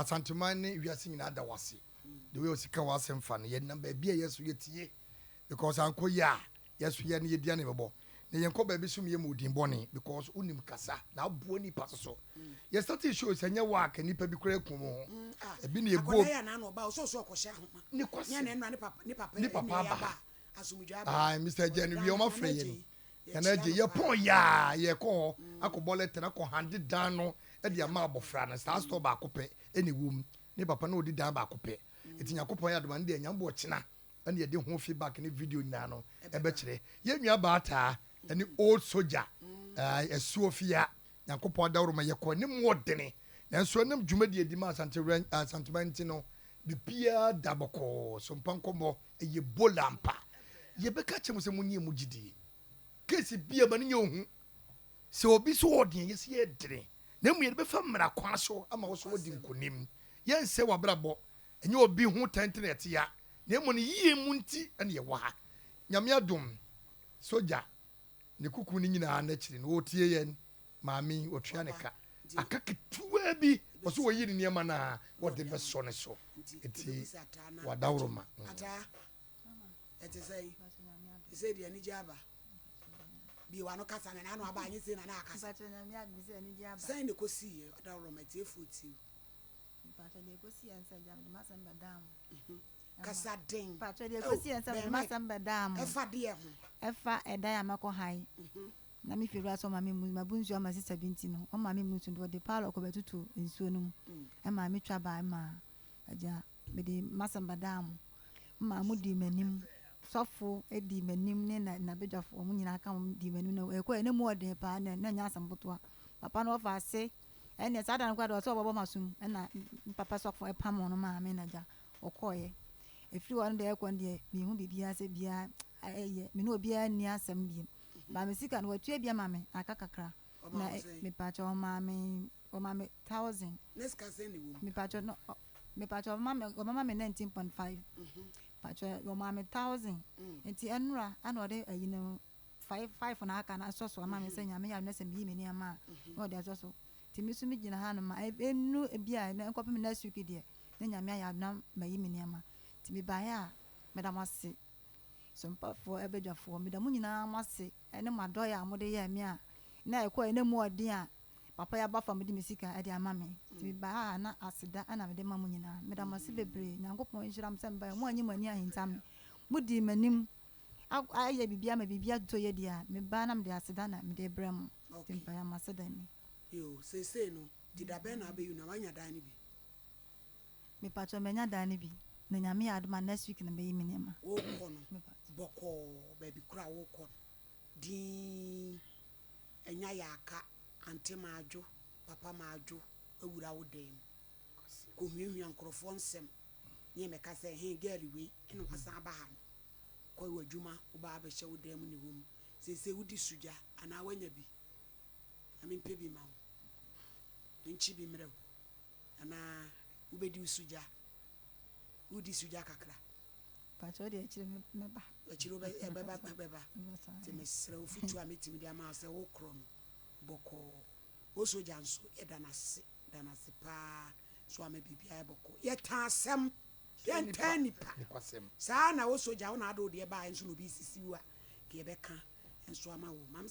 asantemane wiase nyina da wase the way osika wasem fa no ye number bia yeso yetie because anko ya yeso ye ne yedia ne bebo na yenko ba bi sum ye modin bone because unim kasa na abuo ni paso ye start show senya work nipa bi kura kumo ebi na ego ya na no ba o so okosha homa ni kwase nya na ni papa ba asumudwa ba Mr. Jenny we o ma frɛ ye no yana je ye pon ya ye ko akobole tena ko hande dan no e de ama abofra na star store ba akopɛ ene wom ni papa na odi dan ba akopɛ etinya kopɔ ya do man de nyambo ochina ene ye de ho feedback ni video nyina no e be kire ye nua ba ata ene old soldier esuofia yakopɔ dawro ma ye ko ni modene nanso nem dwumadi edi ma santimanti no bibia daboko Sompa Nkomo eye bolampa ye be ka chemu se munye mu gidi kesi bia ba ne ohu se obi so odin ye se ye dire na mu ye be fa mra kwa so ama wo so odi nkonim ye nse wabrabo enye obi hu tentenet ya na mu ne yie mu nti ene ye wa nyame adom soja ne kuku ni nyina na kire no otie ye maami otwa ne ka akaketuwa bi waso wo yiri niema na wo de be so ne so eti wadawroma ata eti say de ani jaba bi wa no kasa na no aba anyi se na akasa say ne kosi ye wadawroma eti efuti pato de kosi ansa jam de masamba dam kasa den pato de kosi ansa de masamba dam efa de ho efa eda ya mako hai na mi fira so mami mu mabunzu ama 70 no o mami mu ntu de palo ko betutu nsuo no e ma mi twa ba ma aja me de masamba dam ma mu di manim sofo e di manim ne na bedwafo mu nyina aka mu di manim no e ko ene mu ode pa na nya asamboto papa no fa ase ene sada no kwado so bobo masum na papa sofo e pam no ma me na ja okoye efiri won de e kon de mi hu bibia se bia eye me no bia ni asam bia ba me sika no watu bia ma me aka kakra na me pacho o ma me 1000 neska se ni wo me pacho no me pacho o ma me 19.5 pacho o ma me 1000 enti enura ana ode ayi no 5 na aka na so ma me se nya me ya na se bi me ni ama no de so ti mi su mi gina ha no ma enu bia na enkope me na suki de na nya me ya na ma yi me ni ama ti mi ba ya me da mase Sompa for ebedwafo me da mu nyina mase ene madoya amode ya me a na ekọ ene mu odin a papa ya ba fa me di misika e di ama me ti ba na aseda ana me de ma mu nyina me da mase bebre nyankopon nhiram semba mu anyi mani ahintam mu di manim aye bibia ma bibia to ye dia me ba na me de aseda na me de brem ti mpa ya mase da ni yo se no ti da be na be yu na wanya da ni bi me pacho menya da ni bi na nyame ya aduma next week na be yi menema wo kono boko baby kura wo kono di enya ya aka ante majo papa majo awura wo dem ko hwiehwia nkrofo nsem nye meka se he girl we eno asa aba ha ko wadwuma wo ba ba hye wo dem ne wom se wudi suja ana wanya bi amempe bi ma wo nchi bi mrew ana ubedi suja udi suja kakra pacho de chire me ba chiro be beba te mesre ofitu ametimi de ama se wo kro no boko o soja nso e danase pa so ama bibia e boko ye ta asem ye tanipa sa na wo soja wo na ado de ba nso no bi sisi wa ke be ka nso ama wo mam